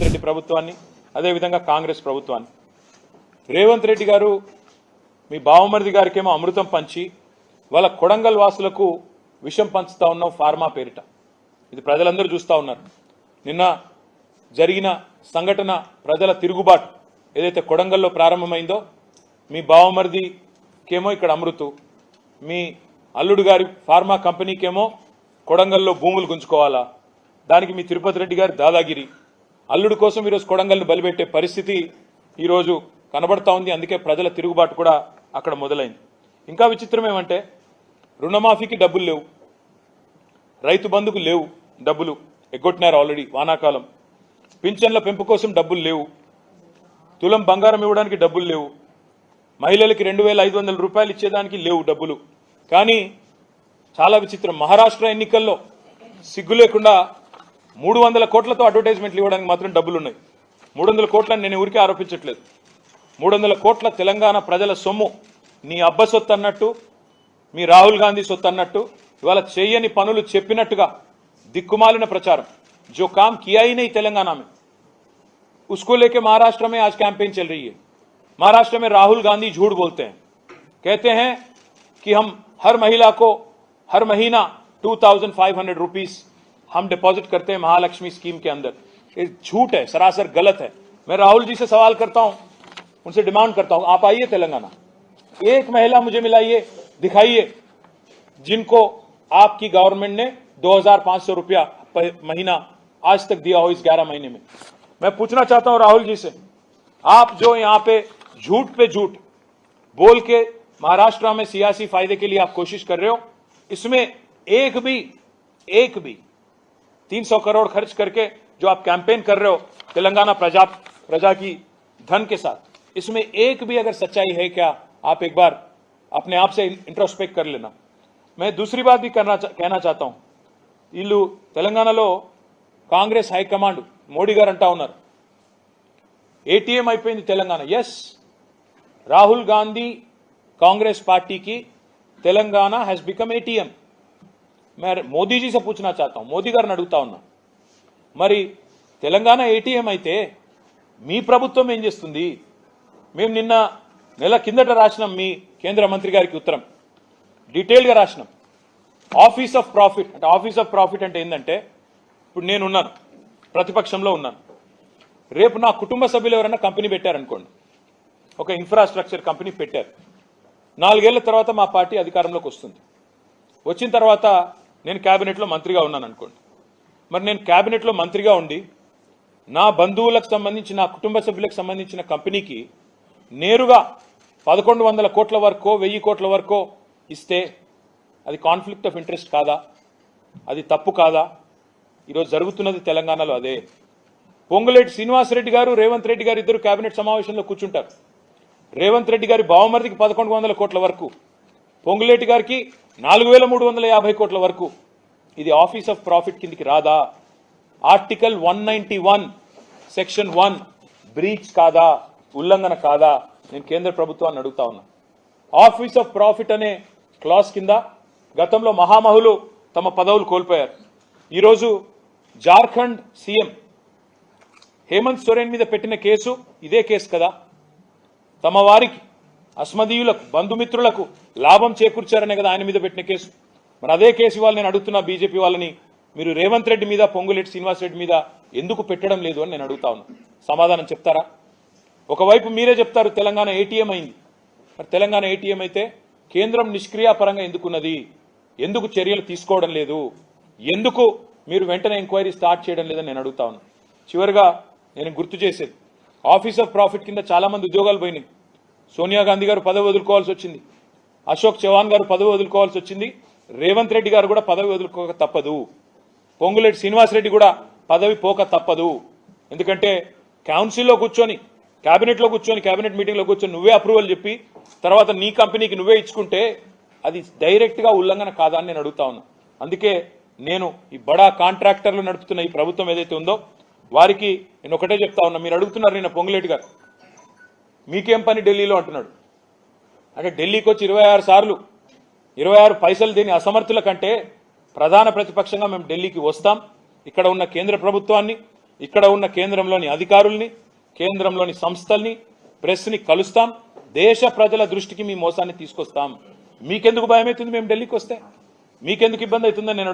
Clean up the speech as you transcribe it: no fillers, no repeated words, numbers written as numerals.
రెడ్డి ప్రభుత్వాన్ని, అదేవిధంగా కాంగ్రెస్ ప్రభుత్వాన్ని. రేవంత్ రెడ్డి గారు మీ బావమరిది గారికేమో అమృతం పంచి వాళ్ళ కొడంగల్ వాసులకు విషం పంచుతా ఉన్నాం ఫార్మా పేరిట. ఇది ప్రజలందరూ చూస్తూ ఉన్నారు. నిన్న జరిగిన సంఘటన ప్రజల తిరుగుబాటు ఏదైతే కొడంగల్లో ప్రారంభమైందో, మీ బావమరిదికేమో ఇక్కడ అమృతు, మీ అల్లుడు గారి ఫార్మా కంపెనీకేమో కొడంగల్లో భూములు గుంజుకోవాలా, దానికి మీ తిరుపతి రెడ్డి గారి దాదాగిరి, అల్లుడు కోసం ఈరోజు కొడంగల్ని బలిపెట్టే పరిస్థితి ఈరోజు కనబడతా ఉంది. అందుకే ప్రజల తిరుగుబాటు కూడా అక్కడ మొదలైంది. ఇంకా విచిత్రం ఏమంటే, రుణమాఫీకి డబ్బులు లేవు, రైతు బంధుకు లేవు, డబ్బులు ఎగ్గొట్టినారు ఆల్రెడీ వానాకాలం, పింఛన్ల పెంపు కోసం డబ్బులు లేవు, తులం బంగారం ఇవ్వడానికి డబ్బులు లేవు, మహిళలకి 2500 రూపాయలు ఇచ్చేదానికి లేవు డబ్బులు. కానీ చాలా విచిత్రం, మహారాష్ట్ర ఎన్నికల్లో సిగ్గు లేకుండా 300 కోట్లతో అడ్వర్టైజ్మెంట్లు ఇవ్వడానికి మాత్రం డబ్బులు ఉన్నాయి. 300 కోట్లని నేను ఊరికే ఆరోపించట్లేదు. 300 కోట్ల తెలంగాణ ప్రజల సొమ్ము నీ అబ్బ సొత్తు అన్నట్టు, మీ రాహుల్ గాంధీ సొత్తు అన్నట్టు, ఇవాళ చేయని పనులు చెప్పినట్టుగా దిక్కుమాలిన ప్రచారం. जो काम किया ही नहीं तेलंगाना में, उसको लेके महाराष्ट्र में आज कैंपेन चल रही है. महाराष्ट्र में राहुल गांधी झूठ बोलते हैं, कहते हैं कि हम हर महिला को हर महीना 2500 रुपीस हम डिपॉजिट करते हैं महालक्ष्मी स्कीम के अंदर. ये झूठ है, सरासर गलत है. मैं राहुल जी से सवाल करता हूं, उनसे डिमांड करता हूं, आप आइए तेलंगाना, एक महिला मुझे मिलाइए, दिखाइए जिनको आपकी गवर्नमेंट ने 2500 रुपया महीना आज तक दिया हो इस 11 महीने में. मैं पूछना चाहता हूं राहुल जी से, आप जो यहां पे झूठ बोल के महाराष्ट्र में सियासी फायदे के लिए आप कोशिश कर रहे हो, इसमें एक भी 300 करोड़ खर्च करके जो आप कैंपेन कर रहे हो तेलंगाना प्रजा की धन के साथ, इसमें एक भी अगर सच्चाई है क्या, आप एक बार अपने आप से इंट्रोस्पेक्ट कर लेना. मैं दूसरी बात भी कहना चाहता हूं, వీళ్ళు తెలంగాణలో కాంగ్రెస్ హైకమాండ్ మోడీ గారు అంటా ఉన్నారు ఏటీఎం అయిపోయింది తెలంగాణ. ఎస్, రాహుల్ గాంధీ कांग्रेस पार्टी की तेलंगाना हैज बिकम एटीएम. मैं मोदी जी से पूछना चाहता हूं, मोदी गारिని అడుగుతా ఉన్నా, మరి తెలంగాణ ఏటీఎం అయితే మీ ప్రభుత్వం ఏం చేస్తుంది? మేము నిన్న నెల కిందట రాసినాం మీ కేంద్ర మంత్రి గారికి ఉత్తరం, డీటెయిల్ గా రాసినాం. ఆఫీస్ ఆఫ్ ప్రాఫిట్ అంటే, ఆఫీస్ ఆఫ్ ప్రాఫిట్ అంటే ఏంటంటే, ఇప్పుడు నేనున్నాను, ప్రతిపక్షంలో ఉన్నాను, రేపు నా కుటుంబ సభ్యులు ఎవరైనా కంపెనీ పెట్టారనుకోండి, ఒక ఇన్ఫ్రాస్ట్రక్చర్ కంపెనీ పెట్టారు, 4 ఏళ్ల తర్వాత మా పార్టీ అధికారంలోకి వస్తుంది. వచ్చిన తర్వాత నేను క్యాబినెట్లో మంత్రిగా ఉన్నాను అనుకోండి. మరి నేను క్యాబినెట్లో మంత్రిగా ఉండి నా బంధువులకు సంబంధించి, నా కుటుంబ సభ్యులకు సంబంధించిన కంపెనీకి నేరుగా 1100 కోట్ల వరకు 1000 కోట్ల వరకు ఇస్తే అది కాన్ఫ్లిక్ట్ ఆఫ్ ఇంట్రెస్ట్ కాదా? అది తప్పు కాదా? ఈరోజు జరుగుతున్నది తెలంగాణలో అదే. పొంగులేటి శ్రీనివాసరెడ్డి గారు, రేవంత్ రెడ్డి గారు ఇద్దరు కేబినెట్ సమావేశంలో కూర్చుంటారు. రేవంత్ రెడ్డి గారి బావమరిదికి 1100 కోట్ల వరకు, పొంగులేటి గారికి 4350 కోట్ల వరకు. ఇది ఆఫీస్ ఆఫ్ ప్రాఫిట్ కిందికి రాదా? ఆర్టికల్ 191 సెక్షన్ 1 బ్రీచ్ కాదా? ఉల్లంఘన కాదా? నేను కేంద్ర ప్రభుత్వాన్ని అడుగుతా ఉన్నా. ఆఫీస్ ఆఫ్ ప్రాఫిట్ అనే క్లాస్ కింద గతంలో మహామహులు తమ పదవులు కోల్పోయారు. ఈరోజు జార్ఖండ్ సీఎం హేమంత్ సోరెన్ మీద పెట్టిన కేసు ఇదే కేసు కదా. తమ వారికి, అస్మదీయులకు, బంధుమిత్రులకు లాభం చేకూర్చారనే కదా ఆయన మీద పెట్టిన కేసు. మరి అదే కేసు ఇవాళ నేను అడుగుతున్నా బీజేపీ వాళ్ళని, మీరు రేవంత్ రెడ్డి మీద, పొంగులేటి శ్రీనివాసరెడ్డి మీద ఎందుకు పెట్టడం లేదు అని నేను అడుగుతా ఉన్నా. సమాధానం చెప్తారా? ఒకవైపు మీరే చెప్తారు తెలంగాణ ఏటీఎం అయింది. మరి తెలంగాణ ఏటీఎం అయితే కేంద్రం నిష్క్రియాపరంగా ఎందుకున్నది? ఎందుకు చర్యలు తీసుకోవడం లేదు? ఎందుకు మీరు వెంటనే ఎంక్వైరీ స్టార్ట్ చేయడం లేదని నేను అడుగుతా ఉన్నా. చివరిగా నేను గుర్తు చేసేది, ఆఫీస్ ఆఫ్ ప్రాఫిట్ కింద చాలా మంది ఉద్యోగాలు పోయినాయి. సోనియా గాంధీ గారు పదవి వదులుకోవాల్సి వచ్చింది, అశోక్ చవాన్ గారు పదవి వదులుకోవాల్సి వచ్చింది, రేవంత్ రెడ్డి గారు కూడా పదవి వదులుకోక తప్పదు, పొంగులేటి శ్రీనివాసరెడ్డి కూడా పదవి పోక తప్పదు. ఎందుకంటే కౌన్సిల్లో కూర్చొని, క్యాబినెట్లో కూర్చొని, క్యాబినెట్ మీటింగ్లో కూర్చొని నువ్వే అప్రూవల్ చెప్పి తర్వాత నీ కంపెనీకి నువ్వే ఇచ్చుకుంటే అది డైరెక్ట్గా ఉల్లంఘన కాదా అని నేను అడుగుతా ఉన్నా. అందుకే నేను ఈ బడా కాంట్రాక్టర్లు నడుపుతున్న ఈ ప్రభుత్వం ఏదైతే ఉందో వారికి నేను ఒకటే చెప్తా ఉన్నా. మీరు అడుగుతున్నారు నిన్న పొంగులేటి గారు, మీకేం పని ఢిల్లీలో అంటున్నాడు. అంటే ఢిల్లీకి వచ్చి 26 సార్లు 26 పైసలు దేని అసమర్థుల కంటే ప్రధాన ప్రతిపక్షంగా మేము ఢిల్లీకి వస్తాం. ఇక్కడ ఉన్న కేంద్ర ప్రభుత్వాన్ని, ఇక్కడ ఉన్న కేంద్రంలోని అధికారుల్ని, కేంద్రంలోని సంస్థల్ని, ప్రెస్ని కలుస్తాం. దేశ ప్రజల దృష్టికి మీ మోసాన్ని తీసుకొస్తాం. మీకెందుకు భయం అవుతుంది మేము ఢిల్లీకి వస్తే? మీకెందుకు ఇబ్బంది అవుతుందని నేను